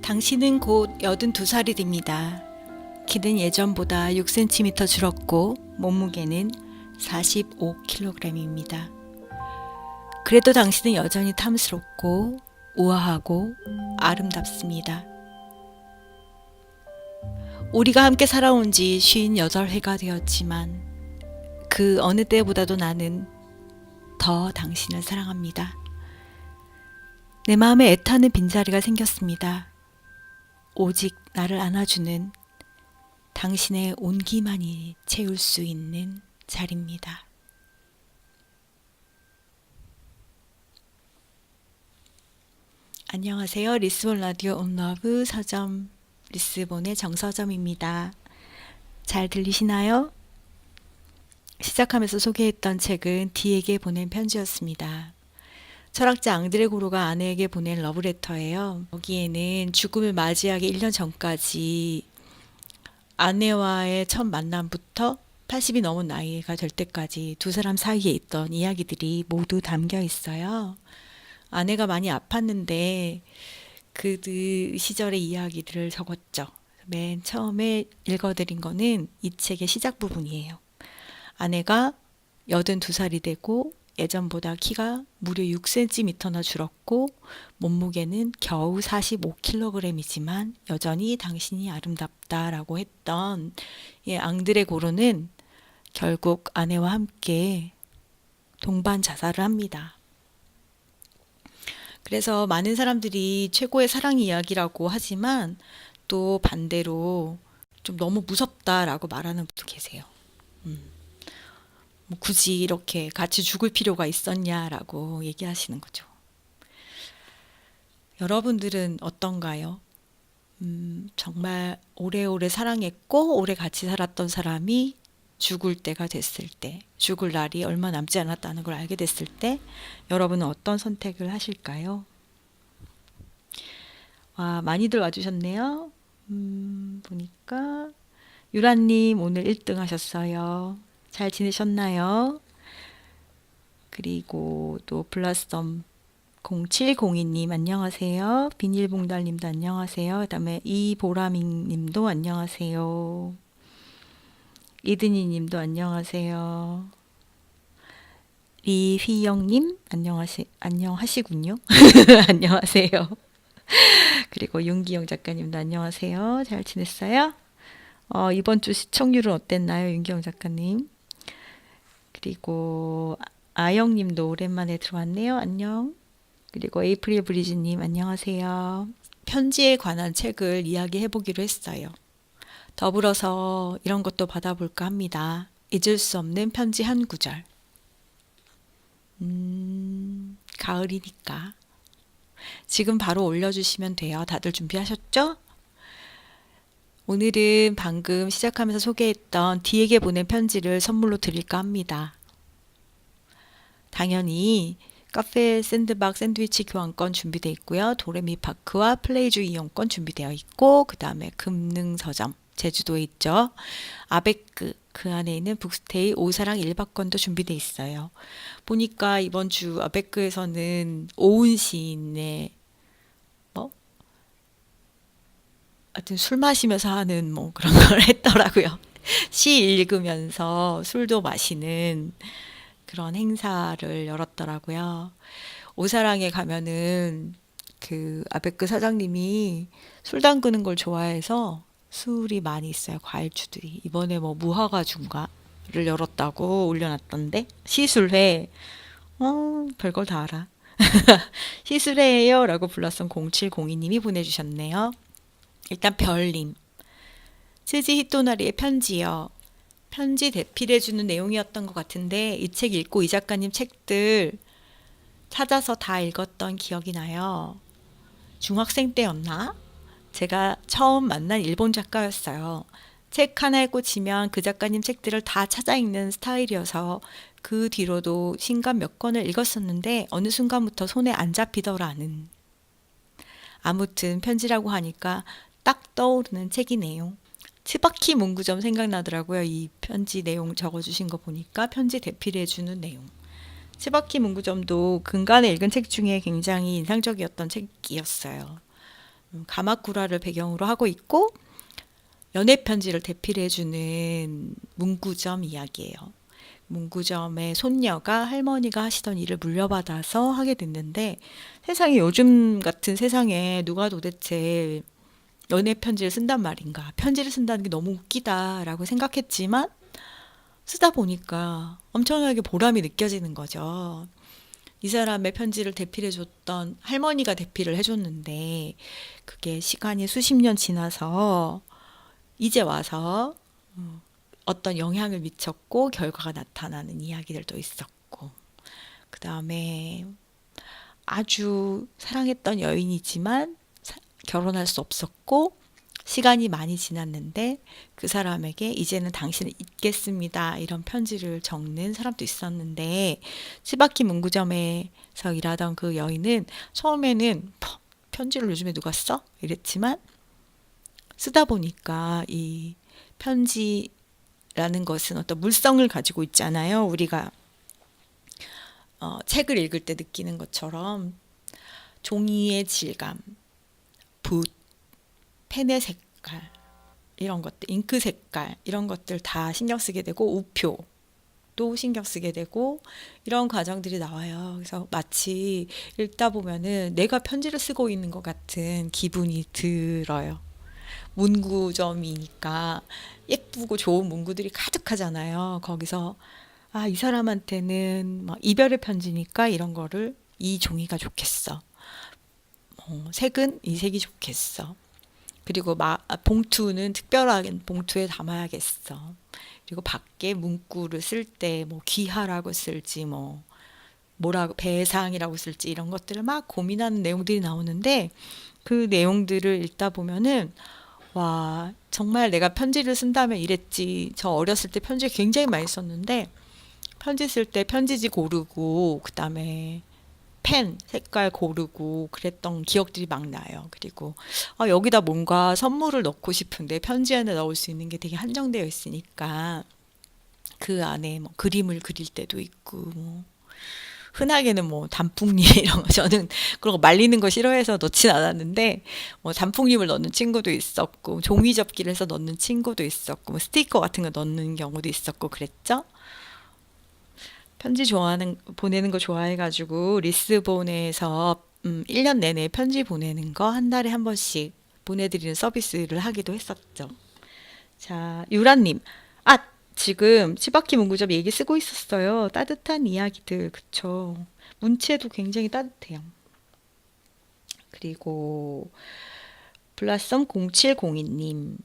당신은 곧 82살이 됩니다. 키는 예전보다 6cm 줄었고 몸무게는 45kg입니다. 그래도 당신은 여전히 탐스럽고 우아하고 아름답습니다. 우리가 함께 살아온 지 58회가 되었지만 그 어느 때보다도 나는 더 당신을 사랑합니다. 내 마음에 애타는 빈자리가 생겼습니다. 오직 나를 안아주는 당신의 온기만이 채울 수 있는 자리입니다. 안녕하세요. 리스본 라디오 온러브 서점 리스본의 정서점입니다. 잘 들리시나요? 시작하면서 소개했던 책은 디에게 보낸 편지였습니다. 철학자 앙드레 고로가 아내에게 보낸 러브레터예요. 여기에는 죽음을 맞이하기 1년 전까지 아내와의 첫 만남부터 80이 넘은 나이가 될 때까지 두 사람 사이에 있던 이야기들이 모두 담겨 있어요. 아내가 많이 아팠는데 그 시절의 이야기들을 적었죠. 맨 처음에 읽어드린 거는 이 책의 시작 부분이에요. 아내가 82살이 되고 예전보다 키가 무려 6cm나 줄었고 몸무게는 겨우 45kg이지만 여전히 당신이 아름답다라고 했던 앙드레 고로는 결국 아내와 함께 동반 자살을 합니다. 그래서 많은 사람들이 최고의 사랑 이야기라고 하지만 또 반대로 좀 너무 무섭다라고 말하는 분도 계세요. 뭐 굳이 이렇게 같이 죽을 필요가 있었냐라고 얘기하시는 거죠. 여러분들은 어떤가요? 정말 오래오래 사랑했고 오래 같이 살았던 사람이 죽을 때가 됐을 때, 죽을 날이 얼마 남지 않았다는 걸 알게 됐을 때 여러분은 어떤 선택을 하실까요? 와, 많이들 와주셨네요. 보니까 유라님 오늘 1등 하셨어요. 잘 지내셨나요? 그리고 또 블라썸 0702님 안녕하세요. 비닐봉달님도 안녕하세요. 그 다음에 이보라밍님도 안녕하세요. 이든이님도 안녕하세요. 리휘영님 안녕하시군요. 안녕하세요. 그리고 윤기영 작가님도 안녕하세요. 잘 지냈어요? 이번 주 시청률은 어땠나요, 윤기영 작가님? 그리고 아영님도 오랜만에 들어왔네요. 안녕. 그리고 에이프릴 브리즈님 안녕하세요. 편지에 관한 책을 이야기해보기로 했어요. 더불어서 이런 것도 받아볼까 합니다. 잊을 수 없는 편지 한 구절. 가을이니까. 지금 바로 올려주시면 돼요. 다들 준비하셨죠? 오늘은 방금 시작하면서 소개했던 디에게 보낸 편지를 선물로 드릴까 합니다. 당연히 카페 샌드박 샌드위치 교환권 준비되어 있고요. 도레미파크와 플레이주 이용권 준비되어 있고 그 다음에 금능서점 제주도에 있죠. 아베크 그 안에 있는 북스테이 오사랑 1박권도 준비되어 있어요. 보니까 이번 주 아베크에서는 오은 시인의 하여튼 술 마시면서 하는 뭐 그런 걸 했더라고요. 시 읽으면서 술도 마시는 그런 행사를 열었더라고요. 오사랑에 가면은 그 아베크 사장님이 술 담그는 걸 좋아해서 술이 많이 있어요. 과일주들이. 이번에 뭐 무화과주가를 열었다고 올려놨던데 시술회. 별걸 다 알아. 시술회예요 라고 불렀던 0702님이 보내주셨네요. 일단 별님. 츠지 히토나리의 편지요. 편지 대필해주는 내용이었던 것 같은데 이 책 읽고 이 작가님 책들 찾아서 다 읽었던 기억이 나요. 중학생 때였나? 제가 처음 만난 일본 작가였어요. 책 하나에 꽂히면 그 작가님 책들을 다 찾아 읽는 스타일이어서 그 뒤로도 신간 몇 권을 읽었었는데 어느 순간부터 손에 안 잡히더라는. 아무튼 편지라고 하니까 딱 떠오르는 책이네요. 츠바키 문구점 생각나더라고요. 이 편지 내용 적어주신 거 보니까 편지 대필해주는 내용. 츠바키 문구점도 근간에 읽은 책 중에 굉장히 인상적이었던 책이었어요. 가마쿠라를 배경으로 하고 있고 연애 편지를 대필해 주는 문구점 이야기예요. 문구점의 손녀가 할머니가 하시던 일을 물려받아서 하게 됐는데 세상에 요즘 같은 세상에 누가 도대체 연애 편지를 쓴단 말인가. 편지를 쓴다는 게 너무 웃기다라고 생각했지만 쓰다 보니까 엄청나게 보람이 느껴지는 거죠. 이 사람의 편지를 대필해 줬던 할머니가 대필을 해줬는데 그게 시간이 수십 년 지나서 이제 와서 어떤 영향을 미쳤고 결과가 나타나는 이야기들도 있었고 그 다음에 아주 사랑했던 여인이지만 결혼할 수 없었고 시간이 많이 지났는데 그 사람에게 이제는 당신을 잊겠습니다 이런 편지를 적는 사람도 있었는데 치바키 문구점에서 일하던 그 여인은 처음에는 편지를 요즘에 누가 써? 이랬지만 쓰다 보니까 이 편지라는 것은 어떤 물성을 가지고 있잖아요. 우리가 책을 읽을 때 느끼는 것처럼 종이의 질감, 붓, 펜의 색깔 이런 것들, 잉크 색깔 이런 것들 다 신경 쓰게 되고 우표도 신경 쓰게 되고 이런 과정들이 나와요. 그래서 마치 읽다 보면은 내가 편지를 쓰고 있는 것 같은 기분이 들어요. 문구점이니까 예쁘고 좋은 문구들이 가득하잖아요. 거기서 이 사람한테는 막 이별의 편지니까 이런 거를 이 종이가 좋겠어. 색은 이 색이 좋겠어. 그리고 봉투는 특별하게 봉투에 담아야겠어. 그리고 밖에 문구를 쓸 때 뭐 귀하라고 쓸지 뭐 뭐라고 배상이라고 쓸지 이런 것들을 막 고민하는 내용들이 나오는데 그 내용들을 읽다 보면은 와 정말 내가 편지를 쓴다면 이랬지. 저 어렸을 때 편지 굉장히 많이 썼는데 편지 쓸 때 편지지 고르고 그다음에 펜 색깔 고르고 그랬던 기억들이 막 나요. 그리고 여기다 뭔가 선물을 넣고 싶은데 편지 안에 넣을 수 있는 게 되게 한정되어 있으니까 그 안에 뭐 그림을 그릴 때도 있고 뭐 흔하게는 뭐 단풍잎 이런 거 저는 그런 거 말리는 거 싫어해서 넣진 않았는데 뭐 단풍잎을 넣는 친구도 있었고 종이 접기를 해서 넣는 친구도 있었고 뭐 스티커 같은 거 넣는 경우도 있었고 그랬죠. 편지 보내는 거 좋아해가지고 리스본에서 1년 내내 편지 보내는 거 한 달에 한 번씩 보내드리는 서비스를 하기도 했었죠. 자, 유라님. 지금 치바키 문구점 얘기 쓰고 있었어요. 따뜻한 이야기들, 그쵸. 문체도 굉장히 따뜻해요. 그리고 블라썸 0702님.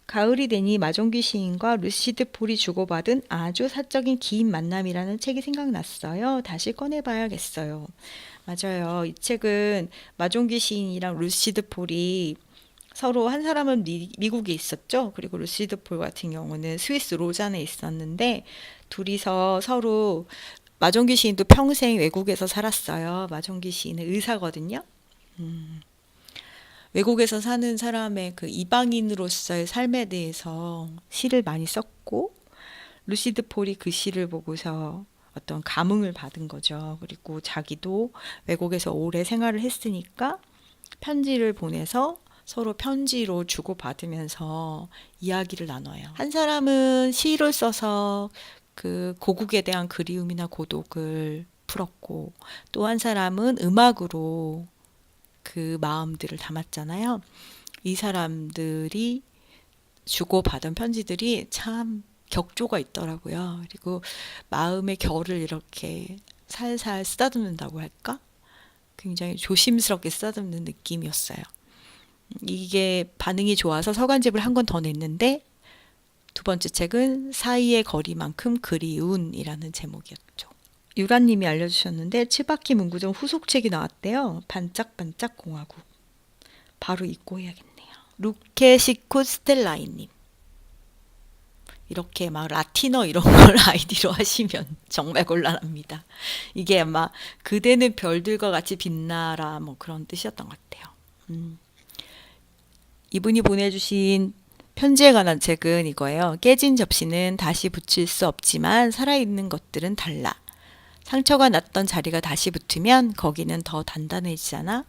가을이 되니 마종기 시인과 루시드 폴이 주고받은 아주 사적인 긴 만남이라는 책이 생각났어요. 다시 꺼내봐야겠어요. 맞아요. 이 책은 마종기 시인이랑 루시드 폴이 서로 한 사람은 미국에 있었죠. 그리고 루시드 폴 같은 경우는 스위스 로잔에 있었는데 둘이서 서로 마종기 시인도 평생 외국에서 살았어요. 마종기 시인은 의사거든요. 외국에서 사는 사람의 그 이방인으로서의 삶에 대해서 시를 많이 썼고 루시드 폴이 그 시를 보고서 어떤 감흥을 받은 거죠. 그리고 자기도 외국에서 오래 생활을 했으니까 편지를 보내서 서로 편지로 주고받으면서 이야기를 나눠요. 한 사람은 시를 써서 그 고국에 대한 그리움이나 고독을 풀었고 또 한 사람은 음악으로 그 마음들을 담았잖아요. 이 사람들이 주고받은 편지들이 참 격조가 있더라고요. 그리고 마음의 결을 이렇게 살살 쓰다듬는다고 할까? 굉장히 조심스럽게 쓰다듬는 느낌이었어요. 이게 반응이 좋아서 서간집을 한 권 더 냈는데 두 번째 책은 사이의 거리만큼 그리운이라는 제목이었죠. 유라님이 알려주셨는데 치바키 문구점 후속책이 나왔대요. 반짝반짝 공화국. 바로 읽고 해야겠네요. 루케시쿠 스텔라이님. 이렇게 막 라틴어 이런 걸 아이디로 하시면 정말 곤란합니다. 이게 아마 그대는 별들과 같이 빛나라 뭐 그런 뜻이었던 것 같아요. 이분이 보내주신 편지에 관한 책은 이거예요. 깨진 접시는 다시 붙일 수 없지만 살아있는 것들은 달라. 상처가 났던 자리가 다시 붙으면 거기는 더 단단해지잖아.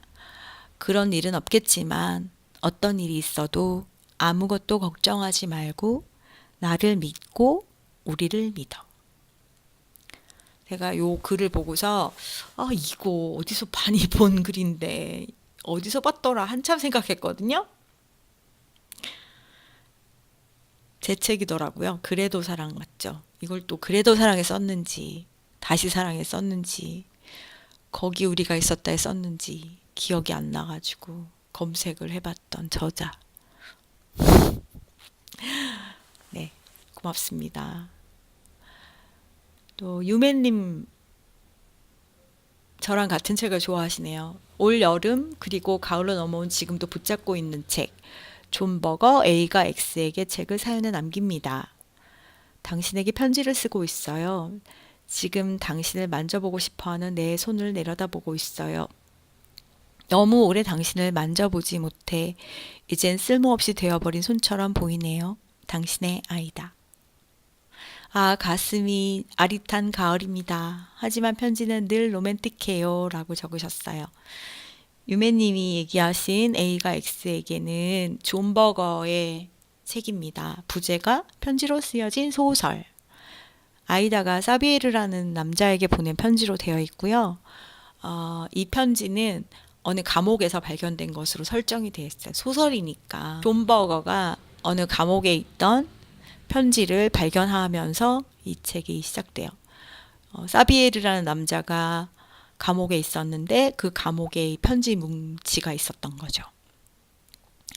그런 일은 없겠지만 어떤 일이 있어도 아무것도 걱정하지 말고 나를 믿고 우리를 믿어. 제가 요 글을 보고서 이거 어디서 많이 본 글인데 어디서 봤더라 한참 생각했거든요. 제 책이더라고요. 그래도 사랑 맞죠? 이걸 또 그래도 사랑에 썼는지 다시 사랑에 썼는지 거기 우리가 있었다에 썼는지 기억이 안 나가지고 검색을 해봤던 저자. 네, 고맙습니다. 또 유매님 저랑 같은 책을 좋아하시네요. 올 여름 그리고 가을로 넘어온 지금도 붙잡고 있는 책. 존 버거 A가 X에게 책을 사연에 남깁니다. 당신에게 편지를 쓰고 있어요. 지금 당신을 만져보고 싶어하는 내 손을 내려다보고 있어요. 너무 오래 당신을 만져보지 못해 이젠 쓸모없이 되어버린 손처럼 보이네요. 당신의 아이다. 가슴이 아릿한 가을입니다. 하지만 편지는 늘 로맨틱해요. 라고 적으셨어요. 유매님이 얘기하신 A가 X에게는 존 버거의 책입니다. 부제가 편지로 쓰여진 소설. 아이다가 사비에르라는 남자에게 보낸 편지로 되어 있고요. 이 편지는 어느 감옥에서 발견된 것으로 설정이 되어 있어요. 소설이니까 존 버거가 어느 감옥에 있던 편지를 발견하면서 이 책이 시작돼요. 사비에르라는 남자가 감옥에 있었는데 그 감옥에 편지 뭉치가 있었던 거죠.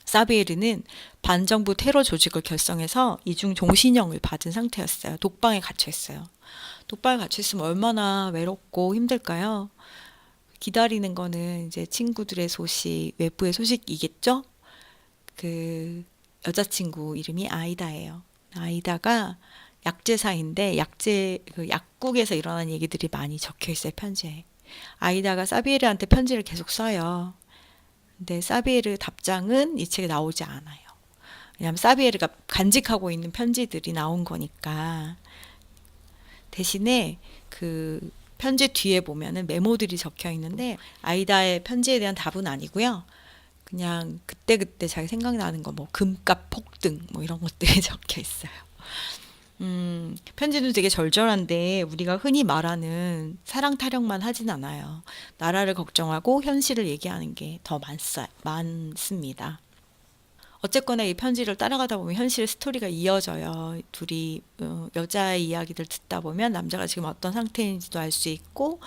사비에르는 반정부 테러 조직을 결성해서 이중 종신형을 받은 상태였어요. 독방에 갇혀 있어요. 독방에 갇혀 있으면 얼마나 외롭고 힘들까요? 기다리는 거는 이제 친구들의 소식, 외부의 소식이겠죠? 그 여자친구 이름이 아이다예요. 아이다가 약제사인데 그 약국에서 일어난 얘기들이 많이 적혀 있어요, 편지에. 아이다가 사비에르한테 편지를 계속 써요. 근데 사비에르 답장은 이 책에 나오지 않아요. 왜냐하면 사비에르가 간직하고 있는 편지들이 나온 거니까. 대신에 그 편지 뒤에 보면은 메모들이 적혀 있는데 아이다의 편지에 대한 답은 아니고요. 그냥 그때그때 자기 생각나는 거, 뭐 금값 폭등 뭐 이런 것들이 적혀 있어요. 편지도 되게 절절한데 우리가 흔히 말하는 사랑 타령만 하진 않아요. 나라를 걱정하고 현실을 얘기하는 게 더 많습니다. 어쨌거나 이 편지를 따라가다 보면 현실의 스토리가 이어져요. 둘이 여자의 이야기를 듣다 보면 남자가 지금 어떤 상태인지도 알 수 있고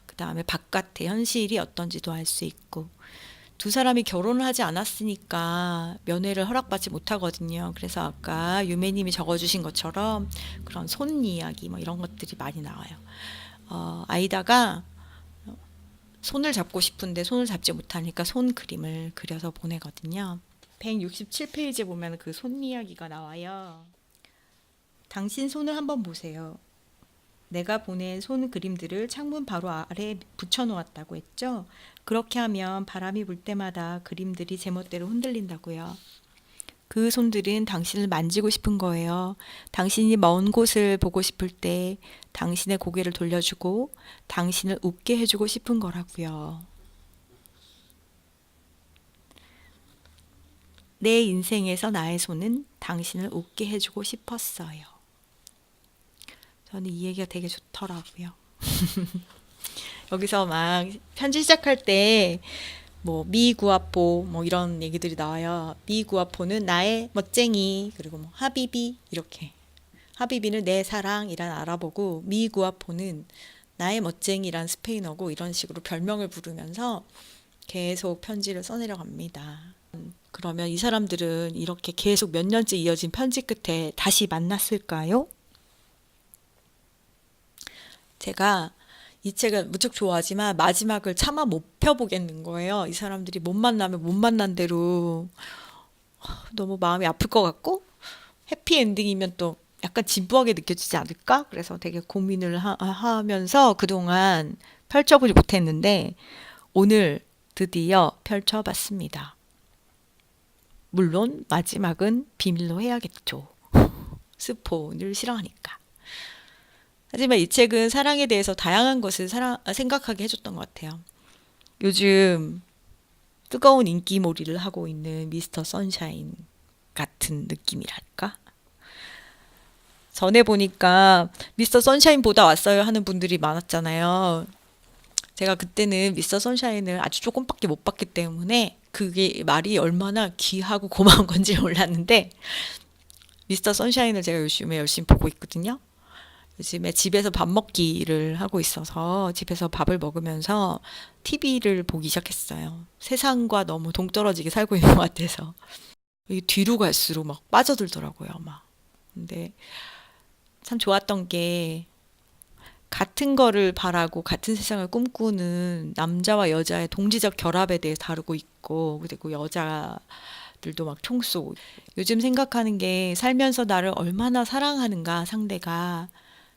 그 다음에 바깥의 현실이 어떤지도 알 수 있고 두 사람이 결혼을 하지 않았으니까 면회를 허락받지 못하거든요. 그래서 아까 유매님이 적어주신 것처럼 그런 손 이야기 뭐 이런 것들이 많이 나와요. 아이다가 손을 잡고 싶은데 손을 잡지 못하니까 손 그림을 그려서 보내거든요. 167페이지에 보면 그 손 이야기가 나와요. 당신 손을 한번 보세요. 내가 보낸 손 그림들을 창문 바로 아래 붙여놓았다고 했죠. 그렇게 하면 바람이 불 때마다 그림들이 제멋대로 흔들린다고요. 그 손들은 당신을 만지고 싶은 거예요. 당신이 먼 곳을 보고 싶을 때 당신의 고개를 돌려주고 당신을 웃게 해주고 싶은 거라고요. 내 인생에서 나의 손은 당신을 웃게 해주고 싶었어요. 저는 이 얘기가 되게 좋더라고요. 여기서 막 편지 시작할 때 뭐 미구아포 뭐 이런 얘기들이 나와요. 미구아포는 나의 멋쟁이, 그리고 뭐 하비비 이렇게. 하비비는 내 사랑이란 아랍어고 미구아포는 나의 멋쟁이란 스페인어고 이런 식으로 별명을 부르면서 계속 편지를 써내려갑니다. 그러면 이 사람들은 이렇게 계속 몇 년째 이어진 편지 끝에 다시 만났을까요? 제가 이 책을 무척 좋아하지만 마지막을 차마 못 펴보겠는 거예요. 이 사람들이 못 만나면 못 만난 대로 너무 마음이 아플 것 같고 해피엔딩이면 또 약간 진부하게 느껴지지 않을까? 그래서 되게 고민을 하면서 그동안 펼쳐보지 못했는데 오늘 드디어 펼쳐봤습니다. 물론 마지막은 비밀로 해야겠죠. 스포를 싫어하니까. 하지만 이 책은 사랑에 대해서 다양한 것을 생각하게 해줬던 것 같아요. 요즘 뜨거운 인기몰이를 하고 있는 미스터 선샤인 같은 느낌이랄까? 전에 보니까 미스터 선샤인 보다 왔어요 하는 분들이 많았잖아요. 제가 그때는 미스터 선샤인을 아주 조금밖에 못 봤기 때문에 그게 말이 얼마나 귀하고 고마운 건지 몰랐는데 미스터 선샤인을 제가 요즘에 열심히 보고 있거든요. 요즘에 집에서 밥 먹기를 하고 있어서 집에서 밥을 먹으면서 TV를 보기 시작했어요. 세상과 너무 동떨어지게 살고 있는 것 같아서. 이게 뒤로 갈수록 막 빠져들더라고요, 막. 근데 참 좋았던 게 같은 거를 바라고 같은 세상을 꿈꾸는 남자와 여자의 동지적 결합에 대해 다루고 있고, 그리고 여자들도 막 총 쏘고. 요즘 생각하는 게 살면서 나를 얼마나 사랑하는가, 상대가.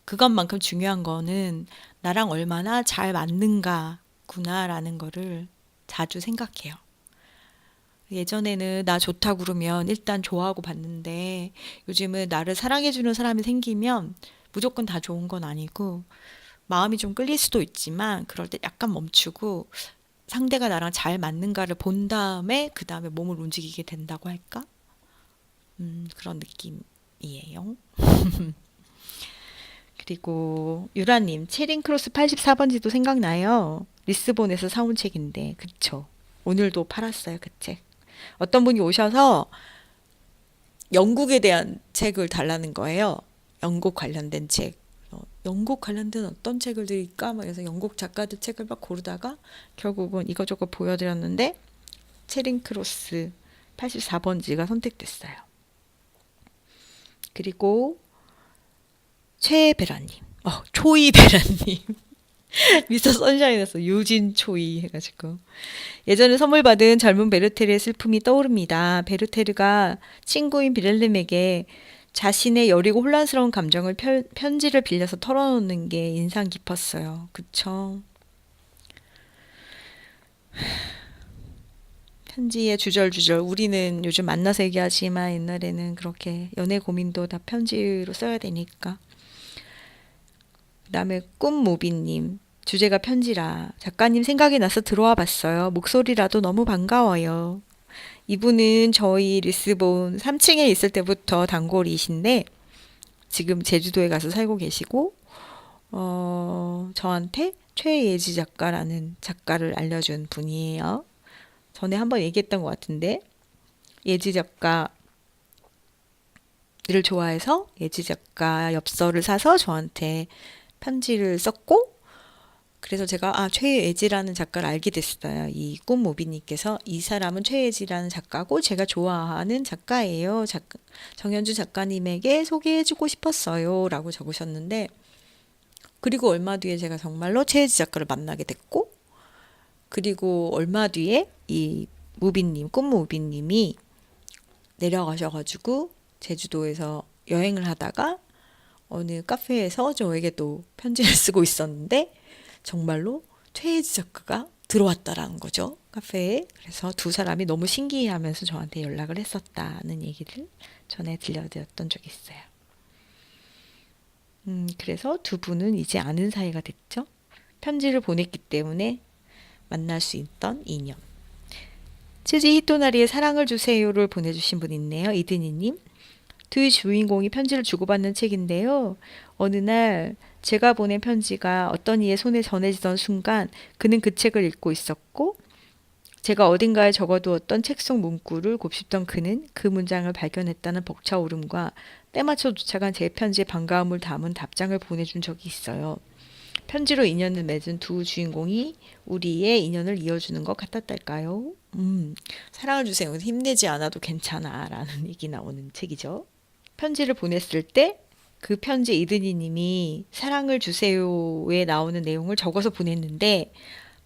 그것만큼 중요한 거는 나랑 얼마나 잘 맞는가구나라는 거를 자주 생각해요. 예전에는 나 좋다고 그러면 일단 좋아하고 봤는데 요즘은 나를 사랑해주는 사람이 생기면 무조건 다 좋은 건 아니고 마음이 좀 끌릴 수도 있지만 그럴 때 약간 멈추고 상대가 나랑 잘 맞는가를 본 다음에 그 다음에 몸을 움직이게 된다고 할까? 그런 느낌이에요. 그리고 유라님, 체링크로스 84번지도 생각나요? 리스본에서 사온 책인데, 그쵸? 오늘도 팔았어요, 그 책. 어떤 분이 오셔서 영국에 대한 책을 달라는 거예요. 영국 관련된 책. 영국 관련된 어떤 책을 드릴까? 막 해서 영국 작가들 책을 막 고르다가 결국은 이거저거 보여드렸는데 체링크로스 84번지가 선택됐어요. 그리고 최베라님, 초이베라님, 미스터 선샤인에서 유진 초이 해가지고 예전에 선물 받은 젊은 베르테르의 슬픔이 떠오릅니다. 베르테르가 친구인 비렐름에게 자신의 여리고 혼란스러운 감정을 편지를 빌려서 털어놓는 게 인상 깊었어요. 그쵸? 편지에 주절주절 우리는 요즘 만나서 얘기하지만 옛날에는 그렇게 연애 고민도 다 편지로 써야 되니까. 그다음에 꿈무비님 주제가 편지라 작가님 생각이 나서 들어와 봤어요. 목소리라도 너무 반가워요. 이분은 저희 리스본 3층에 있을 때부터 단골이신데 지금 제주도에 가서 살고 계시고 저한테 최예지 작가라는 작가를 알려준 분이에요. 전에 한번 얘기했던 것 같은데 예지 작가를 좋아해서 예지 작가 엽서를 사서 저한테 편지를 썼고 그래서 제가 최예지라는 작가를 알게 됐어요. 이 꿈모비님께서 이 사람은 최예지라는 작가고 제가 좋아하는 작가예요. 정현주 작가님에게 소개해주고 싶었어요. 라고 적으셨는데 그리고 얼마 뒤에 제가 정말로 최예지 작가를 만나게 됐고 그리고 얼마 뒤에 이 무비님, 꿈무비님이 내려가셔가지고 제주도에서 여행을 하다가 어느 카페에서 저에게 또 편지를 쓰고 있었는데 정말로 최혜지 작가가 들어왔다라는 거죠. 카페에. 그래서 두 사람이 너무 신기해하면서 저한테 연락을 했었다는 얘기를 전에 들려드렸던 적이 있어요. 그래서 두 분은 이제 아는 사이가 됐죠. 편지를 보냈기 때문에 만날 수 있던 인연. 츠지 히토나리의 사랑을 주세요를 보내주신 분 있네요. 이든이님. 두 주인공이 편지를 주고받는 책인데요. 어느 날 제가 보낸 편지가 어떤 이의 손에 전해지던 순간 그는 그 책을 읽고 있었고 제가 어딘가에 적어두었던 책 속 문구를 곱씹던 그는 그 문장을 발견했다는 벅차오름과 때맞춰 도착한 제 편지에 반가움을 담은 답장을 보내준 적이 있어요. 편지로 인연을 맺은 두 주인공이 우리의 인연을 이어주는 것 같았달까요? 사랑을 주세요. 힘내지 않아도 괜찮아 라는 얘기 나오는 책이죠. 편지를 보냈을 때 그 편지 이드니 님이 사랑을 주세요에 나오는 내용을 적어서 보냈는데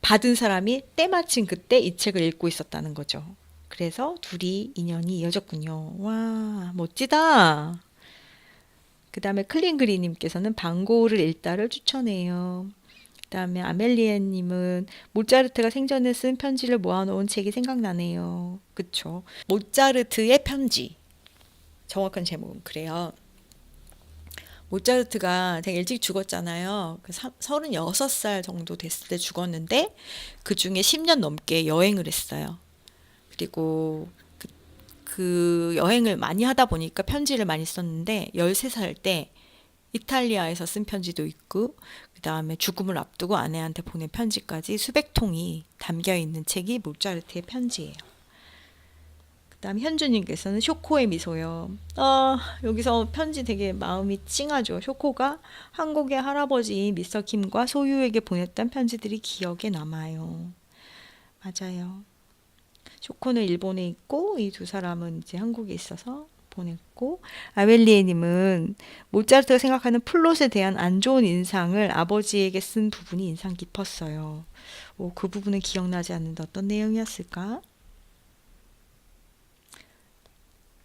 받은 사람이 때마침 그때 이 책을 읽고 있었다는 거죠. 그래서 둘이 인연이 이어졌군요. 와, 멋지다. 그 다음에 클린그리님께서는 방고를 읽다를 추천해요. 그 다음에 아멜리에님은 모차르트가 생전에 쓴 편지를 모아놓은 책이 생각나네요. 그쵸. 모차르트의 편지. 정확한 제목은 그래요. 모차르트가 되게 일찍 죽었잖아요. 36살 정도 됐을 때 죽었는데 그 중에 10년 넘게 여행을 했어요. 그리고 그 여행을 많이 하다 보니까 편지를 많이 썼는데 13살 때 이탈리아에서 쓴 편지도 있고 그다음에 죽음을 앞두고 아내한테 보낸 편지까지 수백 통이 담겨 있는 책이 모차르트의 편지예요. 그다음 현주님께서는 쇼코의 미소요. 여기서 편지 되게 마음이 찡하죠. 쇼코가 한국의 할아버지인 미스터 킴과 소유에게 보냈던 편지들이 기억에 남아요. 맞아요. 쇼코는 일본에 있고 이 두 사람은 이제 한국에 있어서 보냈고 아멜리에님은 모차르트가 생각하는 플롯에 대한 안 좋은 인상을 아버지에게 쓴 부분이 인상 깊었어요. 그 부분은 기억나지 않는데 어떤 내용이었을까?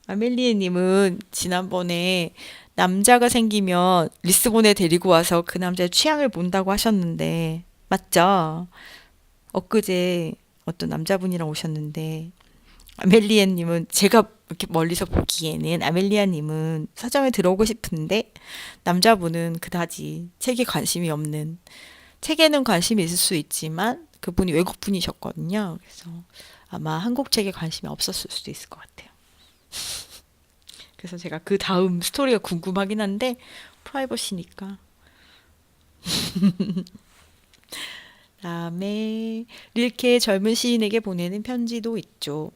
아멜리에님은 지난번에 남자가 생기면 리스본에 데리고 와서 그 남자의 취향을 본다고 하셨는데 맞죠? 엊그제 어떤 남자분이랑 오셨는데 아멜리아님은 제가 이렇게 멀리서 보기에는 아멜리아님은 서점에 들어오고 싶은데 남자분은 그다지 책에 관심이 없는 책에는 관심이 있을 수 있지만 그분이 외국분이셨거든요. 그래서 아마 한국 책에 관심이 없었을 수도 있을 것 같아요. 그래서 제가 그 다음 스토리가 궁금하긴 한데 프라이버시니까. 그다음에 릴케 젊은 시인에게 보내는 편지도 있죠.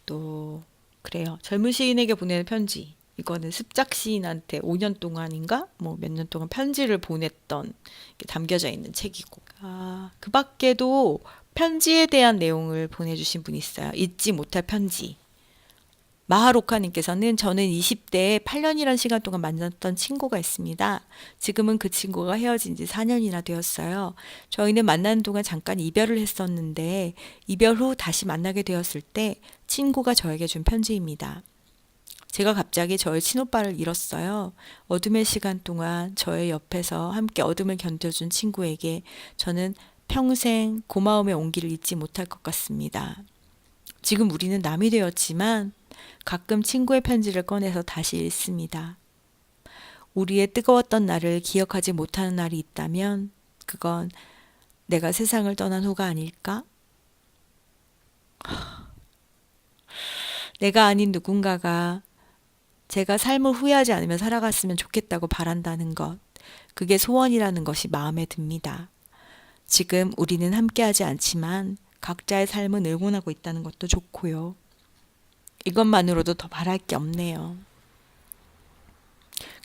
또 그래요. 젊은 시인에게 보내는 편지. 이거는 습작 시인한테 5년 동안인가 뭐 몇 년 동안 편지를 보냈던 게 담겨져 있는 책이고. 그 밖에도 편지에 대한 내용을 보내주신 분이 있어요. 잊지 못할 편지. 마하로카님께서는 저는 20대에 8년이란 시간 동안 만났던 친구가 있습니다. 지금은 그 친구가 헤어진 지 4년이나 되었어요. 저희는 만나는 동안 잠깐 이별을 했었는데 이별 후 다시 만나게 되었을 때 친구가 저에게 준 편지입니다. 제가 갑자기 저의 친오빠를 잃었어요. 어둠의 시간 동안 저의 옆에서 함께 어둠을 견뎌준 친구에게 저는 평생 고마움의 온기를 잊지 못할 것 같습니다. 지금 우리는 남이 되었지만 가끔 친구의 편지를 꺼내서 다시 읽습니다. 우리의 뜨거웠던 날을 기억하지 못하는 날이 있다면 그건 내가 세상을 떠난 후가 아닐까? 내가 아닌 누군가가 제가 삶을 후회하지 않으며 살아갔으면 좋겠다고 바란다는 것. 그게 소원이라는 것이 마음에 듭니다. 지금 우리는 함께하지 않지만 각자의 삶은 응원하고 있다는 것도 좋고요. 이것만으로도 더 바랄 게 없네요.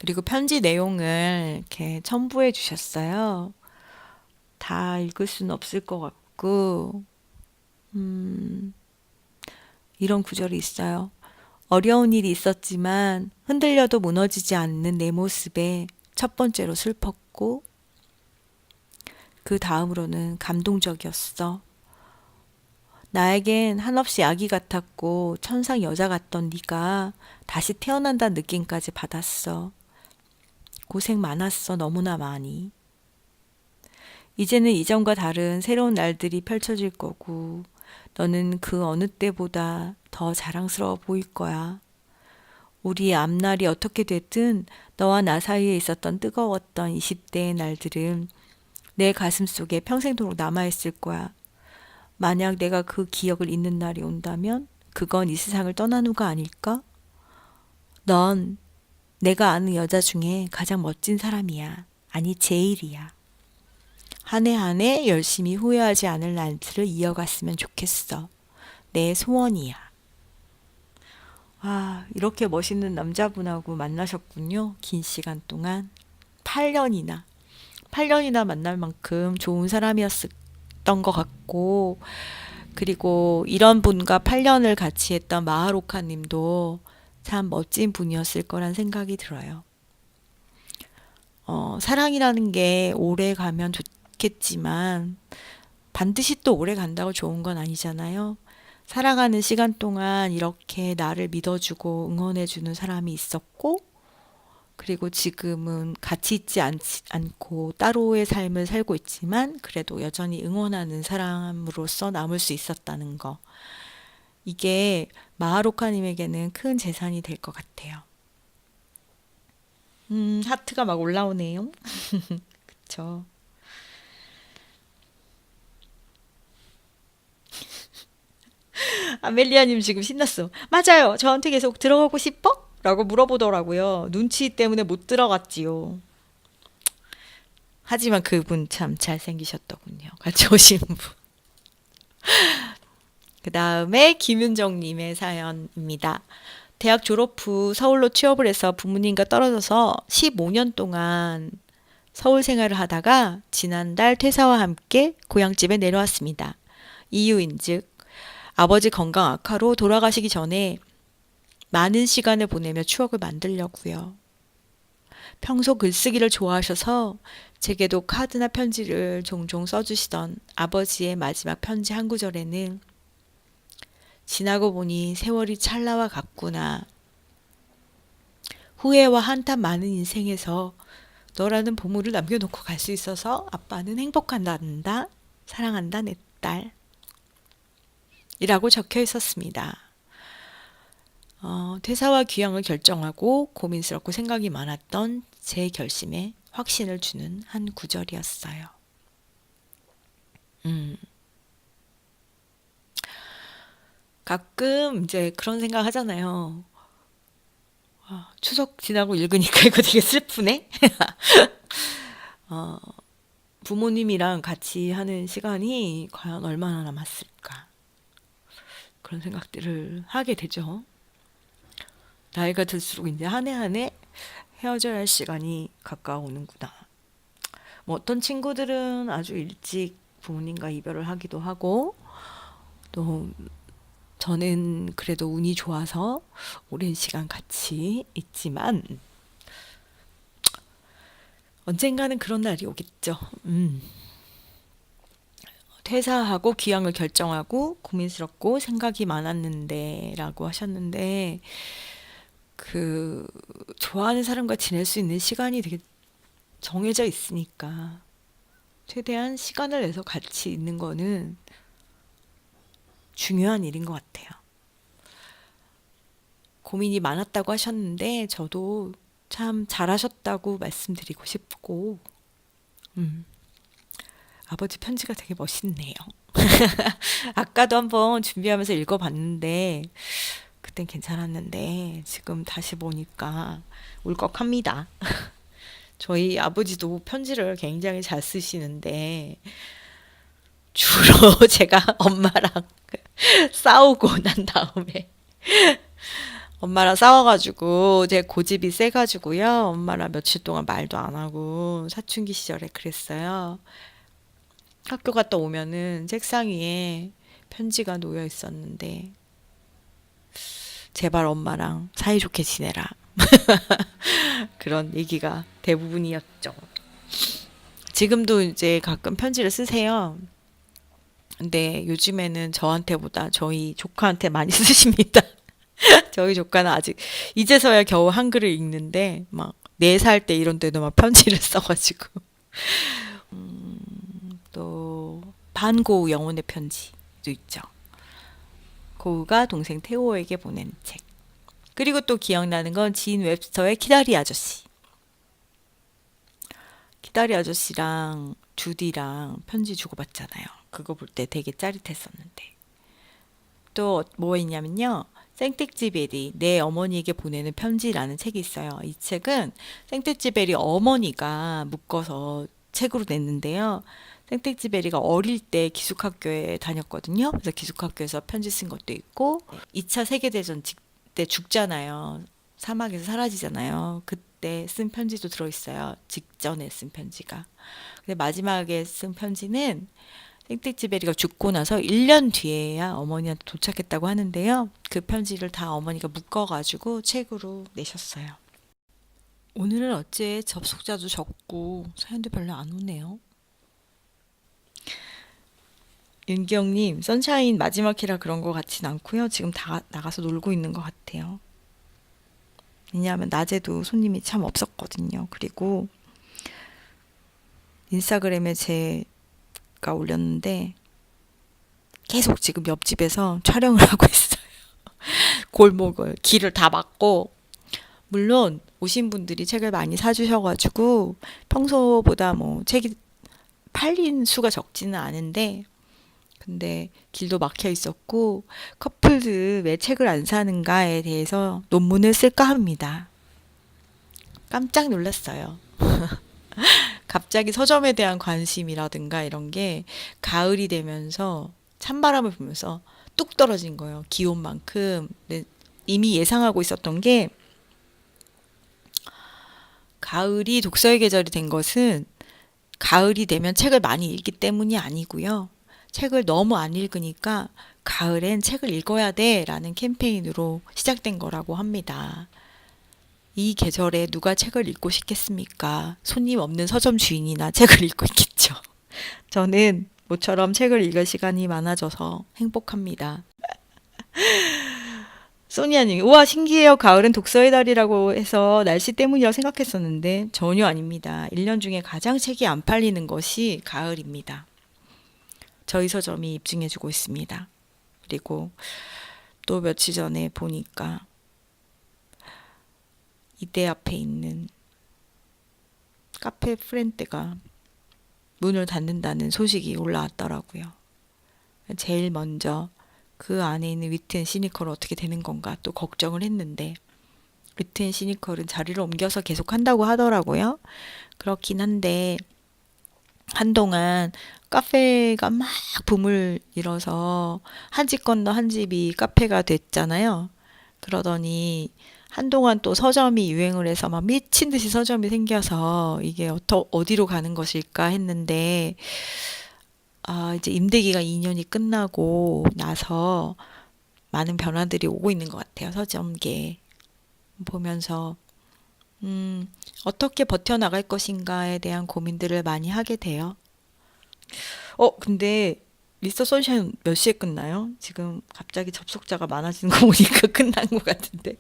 그리고 편지 내용을 이렇게 첨부해 주셨어요. 다 읽을 수는 없을 것 같고, 이런 구절이 있어요. 어려운 일이 있었지만 흔들려도 무너지지 않는 내 모습에 첫 번째로 슬펐고, 그 다음으로는 감동적이었어. 나에겐 한없이 아기 같았고 천상 여자 같던 네가 다시 태어난다는 느낌까지 받았어. 고생 많았어, 너무나 많이. 이제는 이전과 다른 새로운 날들이 펼쳐질 거고 너는 그 어느 때보다 더 자랑스러워 보일 거야. 우리의 앞날이 어떻게 됐든 너와 나 사이에 있었던 뜨거웠던 20대의 날들은 내 가슴 속에 평생도록 남아있을 거야. 만약 내가 그 기억을 잊는 날이 온다면 그건 이 세상을 떠난 후가 아닐까? 넌 내가 아는 여자 중에 가장 멋진 사람이야. 아니, 제일이야. 한 해 한 해 열심히 후회하지 않을 날들을 이어갔으면 좋겠어. 내 소원이야. 이렇게 멋있는 남자분하고 만나셨군요. 긴 시간 동안. 8년이나. 8년이나 만날 만큼 좋은 사람이었던 것 같고, 그리고 이런 분과 8년을 같이 했던 마하로카 님도 참 멋진 분이었을 거란 생각이 들어요. 사랑이라는 게 오래 가면 좋겠지만 반드시 또 오래 간다고 좋은 건 아니잖아요. 살아가는 시간 동안 이렇게 나를 믿어주고 응원해주는 사람이 있었고, 그리고 지금은 같이 있지 않고 따로의 삶을 살고 있지만 그래도 여전히 응원하는 사람으로서 남을 수 있었다는 거. 이게 마하로카님에게는 큰 재산이 될 것 같아요. 하트가 막 올라오네요. 그쵸. 아멜리아님 지금 신났어. 맞아요. 저한테 계속 들어가고 싶어? 라고 물어보더라고요. 눈치 때문에 못 들어갔지요. 하지만 그분 참 잘생기셨더군요. 같이 오신 분. 그 다음에 김윤정님의 사연입니다. 대학 졸업 후 서울로 취업을 해서 부모님과 떨어져서 15년 동안 서울 생활을 하다가 지난달 퇴사와 함께 고향집에 내려왔습니다. 이유인즉 아버지 건강 악화로 돌아가시기 전에 많은 시간을 보내며 추억을 만들려고요. 평소 글쓰기를 좋아하셔서 제게도 카드나 편지를 종종 써주시던 아버지의 마지막 편지 한 구절에는 지나고 보니 세월이 찰나와 같구나. 후회와 한탄 많은 인생에서 너라는 보물을 남겨놓고 갈 수 있어서 아빠는 행복한단다. 사랑한다 내 딸. 이라고 적혀 있었습니다. 퇴사와 귀향을 결정하고 고민스럽고 생각이 많았던 제 결심에 확신을 주는 한 구절이었어요. 가끔 이제 그런 생각 하잖아요. 추석 지나고 읽으니까 이거 되게 슬프네? 부모님이랑 같이 하는 시간이 과연 얼마나 남았을까? 그런 생각들을 하게 되죠. 나이가 들수록 이제 한 해 한 해 헤어져야 할 시간이 가까워오는구나. 뭐 어떤 친구들은 아주 일찍 부모님과 이별을 하기도 하고, 또 저는 그래도 운이 좋아서 오랜 시간 같이 있지만, 언젠가는 그런 날이 오겠죠. 퇴사하고 귀향을 결정하고 고민스럽고 생각이 많았는데 라고 하셨는데, 좋아하는 사람과 지낼 수 있는 시간이 되게 정해져 있으니까 최대한 시간을 내서 같이 있는 거는 중요한 일인 것 같아요. 고민이 많았다고 하셨는데 저도 참 잘하셨다고 말씀드리고 싶고, 아버지 편지가 되게 멋있네요. 아까도 한번 준비하면서 읽어봤는데 그땐 괜찮았는데 지금 다시 보니까 울컥합니다. 저희 아버지도 편지를 굉장히 잘 쓰시는데 주로 제가 엄마랑 싸우고 난 다음에 엄마랑 싸워가지고 제 고집이 세가지고요. 엄마랑 며칠 동안 말도 안 하고 사춘기 시절에 그랬어요. 학교 갔다 오면은 책상 위에 편지가 놓여 있었는데 제발 엄마랑 사이좋게 지내라. 그런 얘기가 대부분이었죠. 지금도 이제 가끔 편지를 쓰세요. 근데 요즘에는 저한테보다 저희 조카한테 많이 쓰십니다. 저희 조카는 아직 이제서야 겨우 한글을 읽는데 막 4살 때 이런 때도 막 편지를 써가지고 또 반고우 영혼의 편지도 있죠. 고우가 동생 태호에게 보낸 책. 그리고 또 기억나는 건 지인 웹스터의 키다리 아저씨. 키다리 아저씨랑 주디랑 편지 주고받잖아요. 그거 볼 때 되게 짜릿했었는데. 또 뭐 있냐면요. 생텍쥐베리 내 어머니에게 보내는 편지라는 책이 있어요. 이 책은 생텍쥐베리 어머니가 묶어서 책으로 냈는데요. 생텍쥐베리가 어릴 때 기숙학교에 다녔거든요. 그래서 기숙학교에서 편지 쓴 것도 있고 2차 세계대전 때 죽잖아요. 사막에서 사라지잖아요. 그때 쓴 편지도 들어있어요. 직전에 쓴 편지가. 근데 마지막에 쓴 편지는 생텍쥐베리가 죽고 나서 1년 뒤에야 어머니한테 도착했다고 하는데요. 그 편지를 다 어머니가 묶어가지고 책으로 내셨어요. 오늘은 어째 접속자도 적고 사연도 별로 안 오네요. 윤기영님, 선샤인 마지막 회라 그런 것 같진 않고요. 지금 다 나가서 놀고 있는 것 같아요. 왜냐하면 낮에도 손님이 참 없었거든요. 그리고 인스타그램에 제가 올렸는데 계속 지금 옆집에서 촬영을 하고 있어요. 골목을, 길을 다 막고. 물론 오신 분들이 책을 많이 사주셔가지고 평소보다 뭐 책이 팔린 수가 적지는 않은데 근데 길도 막혀 있었고 커플들 왜 책을 안 사는가에 대해서 논문을 쓸까 합니다. 깜짝 놀랐어요. 갑자기 서점에 대한 관심이라든가 이런 게 가을이 되면서 찬바람을 불면서 뚝 떨어진 거예요. 기온만큼. 근데 이미 예상하고 있었던 게 가을이 독서의 계절이 된 것은 가을이 되면 책을 많이 읽기 때문이 아니고요. 책을 너무 안 읽으니까 가을엔 책을 읽어야 돼라는 캠페인으로 시작된 거라고 합니다. 이 계절에 누가 책을 읽고 싶겠습니까? 손님 없는 서점 주인이나 책을 읽고 있겠죠. 저는 모처럼 책을 읽을 시간이 많아져서 행복합니다. 소니아님, 우와, 신기해요. 가을은 독서의 달이라고 해서 날씨 때문이라고 생각했었는데 전혀 아닙니다. 1년 중에 가장 책이 안 팔리는 것이 가을입니다. 저희 서점이 입증해주고 있습니다. 그리고 또 며칠 전에 보니까 이대 앞에 있는 카페 프렌테가 문을 닫는다는 소식이 올라왔더라고요. 제일 먼저 그 안에 있는 위트 앤 시니컬은 어떻게 되는 건가 또 걱정을 했는데 위트 앤 시니컬은 자리를 옮겨서 계속 한다고 하더라고요. 그렇긴 한데 한동안 카페가 막 붐을 일어서 한 집 건너 한 집이 카페가 됐잖아요. 그러더니 한동안 또 서점이 유행을 해서 막 미친 듯이 서점이 생겨서 이게 어디로 가는 것일까 했는데 이제 임대기가 2년이 끝나고 나서 많은 변화들이 오고 있는 것 같아요. 서점계 보면서 어떻게 버텨나갈 것인가에 대한 고민들을 많이 하게 돼요. 근데 미스터 선샤인 몇 시에 끝나요? 지금 갑자기 접속자가 많아지는 거 보니까 끝난 것 같은데.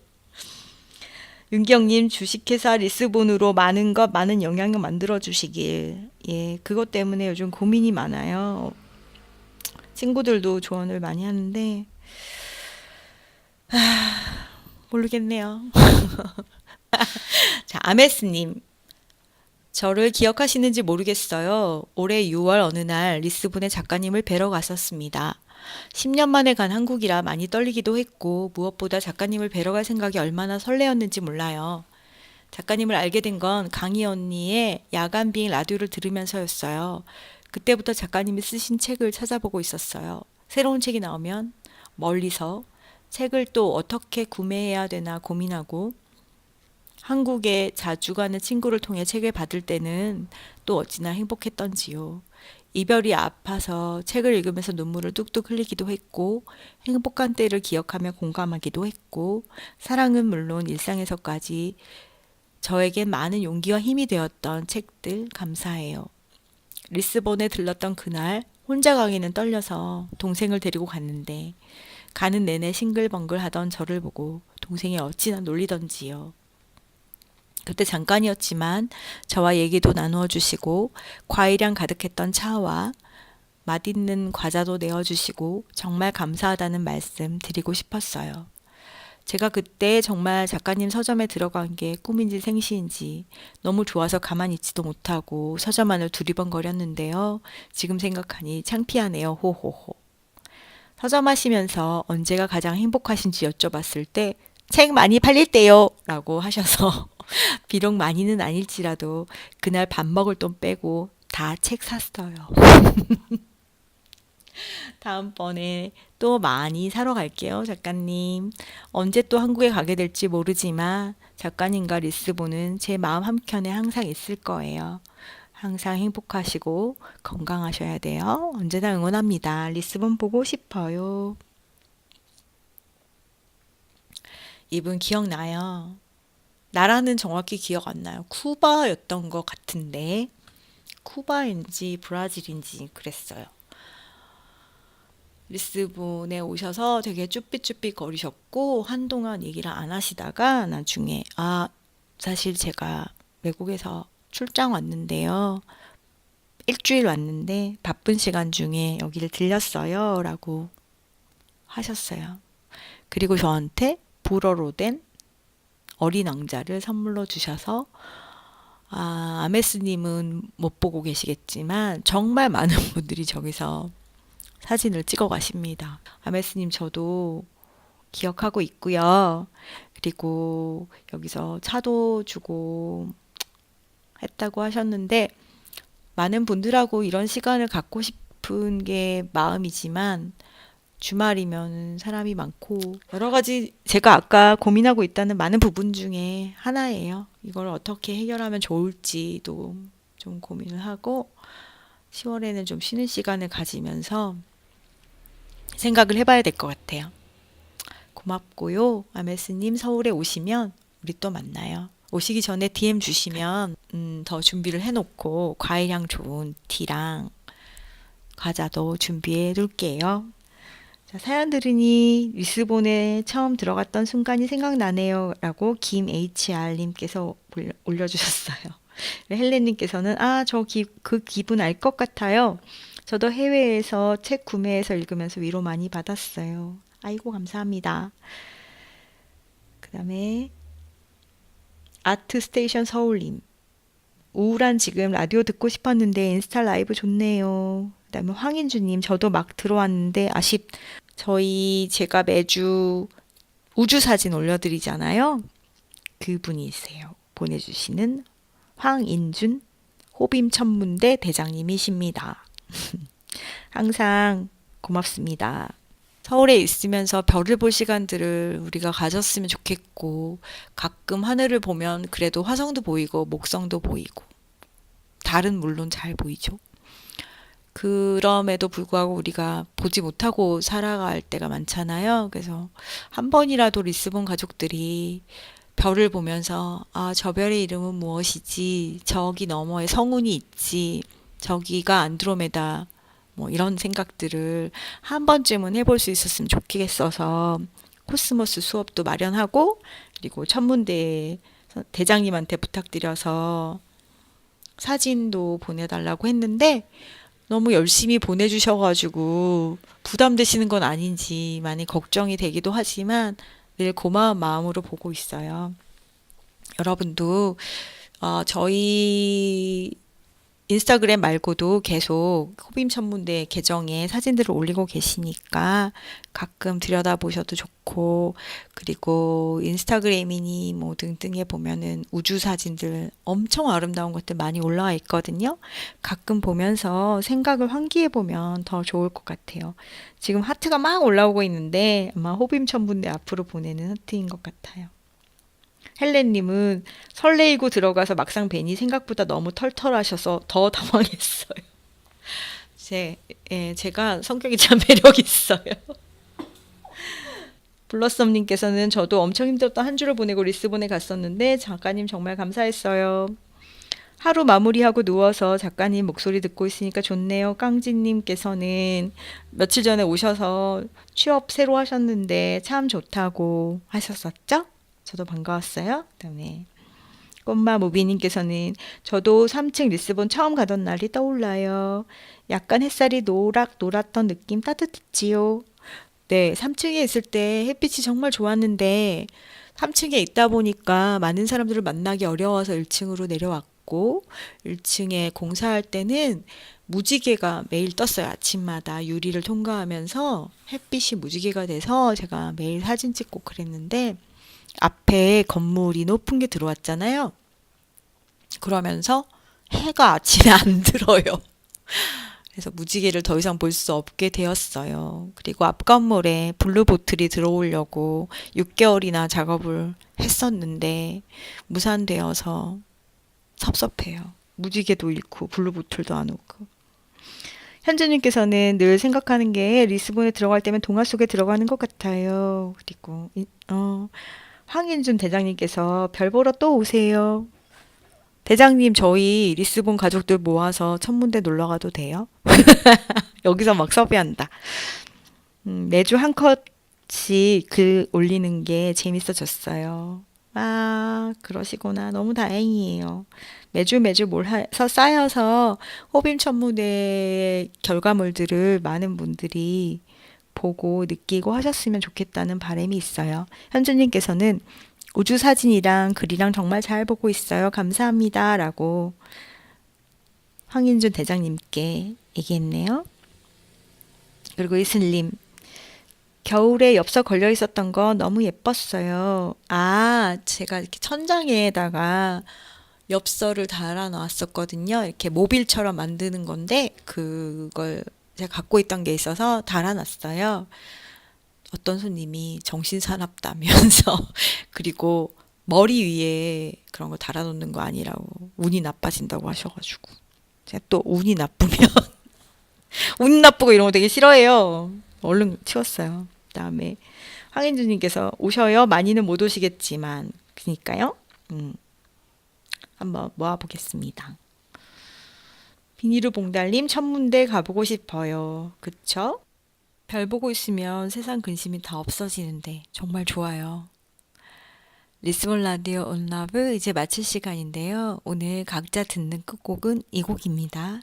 윤경님, 주식회사 리스본으로 많은 영향을 만들어 주시길. 예, 그것 때문에 요즘 고민이 많아요. 친구들도 조언을 많이 하는데, 모르겠네요. 자, 아메스님. 저를 기억하시는지 모르겠어요. 올해 6월 어느 날 리스본의 작가님을 뵈러 갔었습니다. 10년 만에 간 한국이라 많이 떨리기도 했고 무엇보다 작가님을 뵈러 갈 생각이 얼마나 설레었는지 몰라요. 작가님을 알게 된 건 강희 언니의 야간 비행 라디오를 들으면서였어요. 그때부터 작가님이 쓰신 책을 찾아보고 있었어요. 새로운 책이 나오면 멀리서 책을 또 어떻게 구매해야 되나 고민하고 한국에 자주 가는 친구를 통해 책을 받을 때는 또 어찌나 행복했던지요. 이별이 아파서 책을 읽으면서 눈물을 뚝뚝 흘리기도 했고, 행복한 때를 기억하며 공감하기도 했고, 사랑은 물론 일상에서까지 저에겐 많은 용기와 힘이 되었던 책들 감사해요. 리스본에 들렀던 그날 혼자 가기는 떨려서 동생을 데리고 갔는데 가는 내내 싱글벙글 하던 저를 보고 동생이 어찌나 놀리던지요. 그때 잠깐이었지만 저와 얘기도 나누어 주시고 과일향 가득했던 차와 맛있는 과자도 내어주시고 정말 감사하다는 말씀 드리고 싶었어요. 제가 그때 정말 작가님 서점에 들어간 게 꿈인지 생시인지 너무 좋아서 가만히 있지도 못하고 서점 안을 두리번거렸는데요. 지금 생각하니 창피하네요. 호호호. 서점 하시면서 언제가 가장 행복하신지 여쭤봤을 때 책 많이 팔릴 때요 라고 하셔서 비록 많이는 아닐지라도 그날 밥 먹을 돈 빼고 다 책 샀어요. 다음번에 또 많이 사러 갈게요, 작가님. 언제 또 한국에 가게 될지 모르지만 작가님과 리스본은 제 마음 한켠에 항상 있을 거예요. 항상 행복하시고 건강하셔야 돼요. 언제나 응원합니다. 리스본 보고 싶어요. 이분 기억나요? 나라는 정확히 기억 안 나요. 쿠바였던 것 같은데 쿠바인지 브라질인지 그랬어요. 리스본에 오셔서 되게 쭈삣쭈삣 거리셨고 한동안 얘기를 안 하시다가 나중에 사실 제가 외국에서 출장 왔는데요. 일주일 왔는데 바쁜 시간 중에 여기를 들렸어요 라고 하셨어요. 그리고 저한테 불어로 된 어린 왕자를 선물로 주셔서 아메스님은 못 보고 계시겠지만 정말 많은 분들이 저기서 사진을 찍어 가십니다. 아메스님 저도 기억하고 있고요. 그리고 여기서 차도 주고 했다고 하셨는데 많은 분들하고 이런 시간을 갖고 싶은 게 마음이지만 주말이면 사람이 많고 여러 가지 제가 아까 고민하고 있다는 많은 부분 중에 하나예요. 이걸 어떻게 해결하면 좋을지도 좀 고민을 하고 10월에는 좀 쉬는 시간을 가지면서 생각을 해봐야 될 것 같아요. 고맙고요. 아메스님 서울에 오시면 우리 또 만나요. 오시기 전에 DM 주시면 더 준비를 해놓고 과일향 좋은 티랑 과자도 준비해 둘게요. 자, 사연 들으니 리스본에 처음 들어갔던 순간이 생각나네요. 라고 김HR님께서 올려주셨어요. 헬렌님께서는 그 기분 알 것 같아요. 저도 해외에서 책 구매해서 읽으면서 위로 많이 받았어요. 아이고 감사합니다. 그 다음에 아트스테이션 서울님. 우울한 지금 라디오 듣고 싶었는데 인스타 라이브 좋네요. 그 다음에 황인주님. 저도 막 들어왔는데 제가 매주 우주 사진 올려드리잖아요. 그분이세요. 보내주시는 황인준 호빔천문대 대장님이십니다. 항상 고맙습니다. 서울에 있으면서 별을 볼 시간들을 우리가 가졌으면 좋겠고 가끔 하늘을 보면 그래도 화성도 보이고 목성도 보이고 달은 물론 잘 보이죠. 그럼에도 불구하고 우리가 보지 못하고 살아갈 때가 많잖아요. 그래서 한 번이라도 리스본 가족들이 별을 보면서 저 별의 이름은 무엇이지? 저기 너머에 성운이 있지. 저기가 안드로메다. 뭐 이런 생각들을 한 번쯤은 해볼 수 있었으면 좋겠어서 코스모스 수업도 마련하고 그리고 천문대 대장님한테 부탁드려서 사진도 보내달라고 했는데 너무 열심히 보내주셔가지고 부담되시는 건 아닌지 많이 걱정이 되기도 하지만 늘 고마운 마음으로 보고 있어요. 여러분도 저희 인스타그램 말고도 계속 호빔 천문대 계정에 사진들을 올리고 계시니까 가끔 들여다보셔도 좋고 그리고 인스타그램이니 뭐 등등에 보면은 우주 사진들 엄청 아름다운 것들 많이 올라와 있거든요. 가끔 보면서 생각을 환기해 보면 더 좋을 것 같아요. 지금 하트가 막 올라오고 있는데 아마 호빔 천문대 앞으로 보내는 하트인 것 같아요. 헬렌님은 설레이고 들어가서 막상 뵈니 생각보다 너무 털털하셔서 더 당황했어요. 제가 성격이 참 매력 있어요. 블러썸님께서는 저도 엄청 힘들었던 한 주를 보내고 리스본에 갔었는데 작가님 정말 감사했어요. 하루 마무리하고 누워서 작가님 목소리 듣고 있으니까 좋네요. 깡진님께서는 며칠 전에 오셔서 취업 새로 하셨는데 참 좋다고 하셨었죠? 저도 반가웠어요. 그다음에 꽃마 무비님께서는 저도 3층 리스본 처음 가던 날이 떠올라요. 약간 햇살이 노랗던 느낌 따뜻했지요. 네, 3층에 있을 때 햇빛이 정말 좋았는데 3층에 있다 보니까 많은 사람들을 만나기 어려워서 1층으로 내려왔고 1층에 공사할 때는 무지개가 매일 떴어요. 아침마다 유리를 통과하면서 햇빛이 무지개가 돼서 제가 매일 사진 찍고 그랬는데 앞에 건물이 높은 게 들어왔잖아요. 그러면서 해가 아침에 안 들어요. 그래서 무지개를 더 이상 볼 수 없게 되었어요. 그리고 앞 건물에 블루보틀이 들어오려고 6개월이나 작업을 했었는데 무산되어서 섭섭해요. 무지개도 잃고 블루보틀도 안 오고. 현주님께서는 늘 생각하는 게 리스본에 들어갈 때면 동화 속에 들어가는 것 같아요. 그리고 황인준 대장님께서 별 보러 또 오세요. 대장님 저희 리스본 가족들 모아서 천문대 놀러 가도 돼요? 여기서 막 섭외한다. 매주 한 컷씩 글 올리는 게 재밌어졌어요. 그러시구나. 너무 다행이에요. 매주 뭘 해서 쌓여서 호빔 천문대 결과물들을 많은 분들이 보고 느끼고 하셨으면 좋겠다는 바람이 있어요. 현주님께서는 우주 사진이랑 글이랑 정말 잘 보고 있어요. 감사합니다. 라고 황인준 대장님께 얘기했네요. 그리고 이슬님, 겨울에 엽서 걸려 있었던 거 너무 예뻤어요. 아, 제가 이렇게 천장에다가 엽서를 달아 놨었거든요. 이렇게 모빌처럼 만드는 건데, 그걸 제가 갖고 있던 게 있어서 달아 놨어요. 어떤 손님이 정신사납다면서, 그리고 머리 위에 그런 거 달아놓는 거 아니라고, 운이 나빠진다고 하셔가지고. 제가 또 운이 나쁘면, 운 나쁘고 이런 거 되게 싫어해요. 얼른 치웠어요. 그다음에 황인주님께서 오셔요. 많이는 못 오시겠지만, 그니까요. 음, 한번 모아보겠습니다. 비닐루봉달님, 천문대 가보고 싶어요. 그쵸? 별 보고 있으면 세상 근심이 다 없어지는데 정말 좋아요. 리스본 라디오 온라브 이제 마칠 시간인데요. 오늘 각자 듣는 끝곡은 이 곡입니다.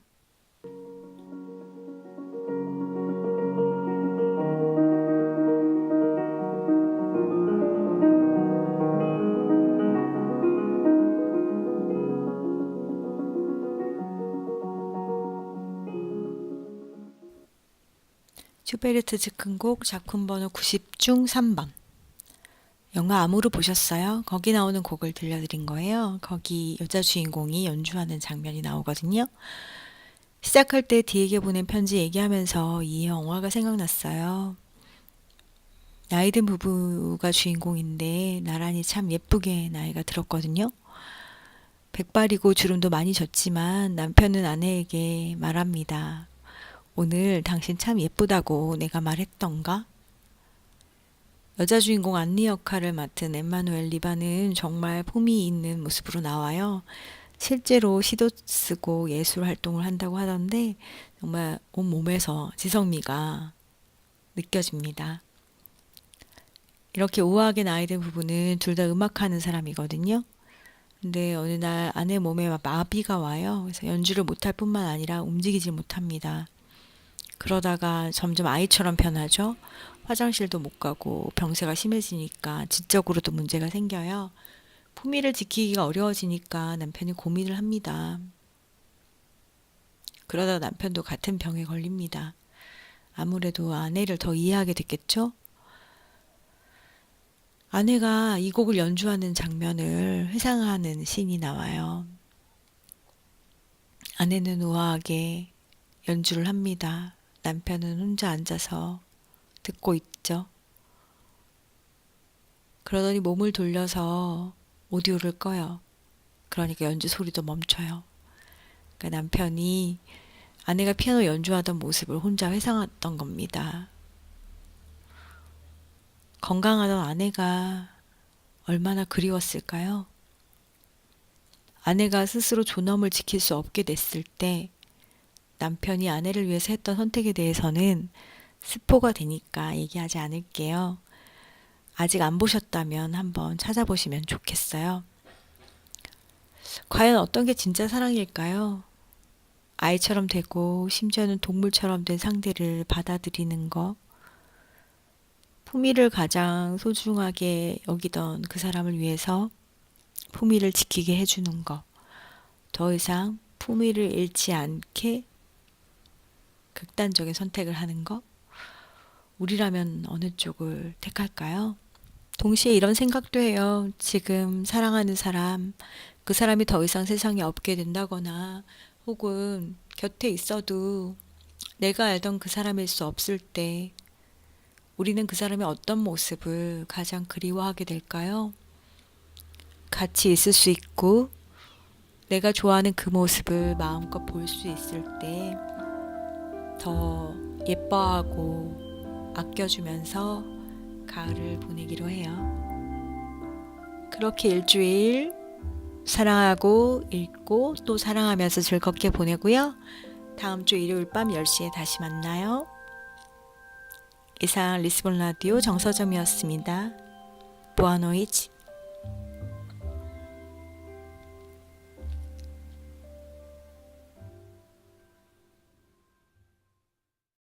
슈베르트 즉흥곡 작품 번호 90 중 3번. 영화 아무르 보셨어요? 거기 나오는 곡을 들려드린 거예요. 거기 여자 주인공이 연주하는 장면이 나오거든요. 시작할 때 디에게 보낸 편지 얘기하면서 이 영화가 생각났어요. 나이든 부부가 주인공인데 나란히 참 예쁘게 나이가 들었거든요. 백발이고 주름도 많이 졌지만 남편은 아내에게 말합니다. 오늘 당신 참 예쁘다고 내가 말했던가? 여자 주인공 안리 역할을 맡은 엠마누엘 리바는 정말 폼이 있는 모습으로 나와요. 실제로 시도 쓰고 예술 활동을 한다고 하던데 정말 온몸에서 지성미가 느껴집니다. 이렇게 우아하게 나이든 부부는 둘 다 음악하는 사람이거든요. 근데 어느 날 아내 몸에 마비가 와요. 그래서 연주를 못할 뿐만 아니라 움직이질 못합니다. 그러다가 점점 아이처럼 변하죠. 화장실도 못 가고 병세가 심해지니까 지적으로도 문제가 생겨요. 품위를 지키기가 어려워지니까 남편이 고민을 합니다. 그러다 남편도 같은 병에 걸립니다. 아무래도 아내를 더 이해하게 됐겠죠? 아내가 이 곡을 연주하는 장면을 회상하는 씬이 나와요. 아내는 우아하게 연주를 합니다. 남편은 혼자 앉아서 듣고 있죠. 그러더니 몸을 돌려서 오디오를 꺼요. 그러니까 연주 소리도 멈춰요. 그러니까 남편이 아내가 피아노 연주하던 모습을 혼자 회상했던 겁니다. 건강하던 아내가 얼마나 그리웠을까요? 아내가 스스로 존엄을 지킬 수 없게 됐을 때 남편이 아내를 위해서 했던 선택에 대해서는 스포가 되니까 얘기하지 않을게요. 아직 안 보셨다면 한번 찾아보시면 좋겠어요. 과연 어떤 게 진짜 사랑일까요? 아이처럼 되고 심지어는 동물처럼 된 상대를 받아들이는 거. 품위를 가장 소중하게 여기던 그 사람을 위해서 품위를 지키게 해주는 거. 더 이상 품위를 잃지 않게 극단적인 선택을 하는 거. 우리라면 어느 쪽을 택할까요? 동시에 이런 생각도 해요. 지금 사랑하는 사람, 그 사람이 더 이상 세상에 없게 된다거나 혹은 곁에 있어도 내가 알던 그 사람일 수 없을 때 우리는 그 사람의 어떤 모습을 가장 그리워하게 될까요? 같이 있을 수 있고 내가 좋아하는 그 모습을 마음껏 볼 수 있을 때 더 예뻐하고 아껴주면서 가을을 보내기로 해요. 그렇게 일주일 사랑하고 읽고 또 사랑하면서 즐겁게 보내고요. 다음 주 일요일 밤 10시에 다시 만나요. 이상 리스본 라디오 정서점이었습니다. 보아노이치.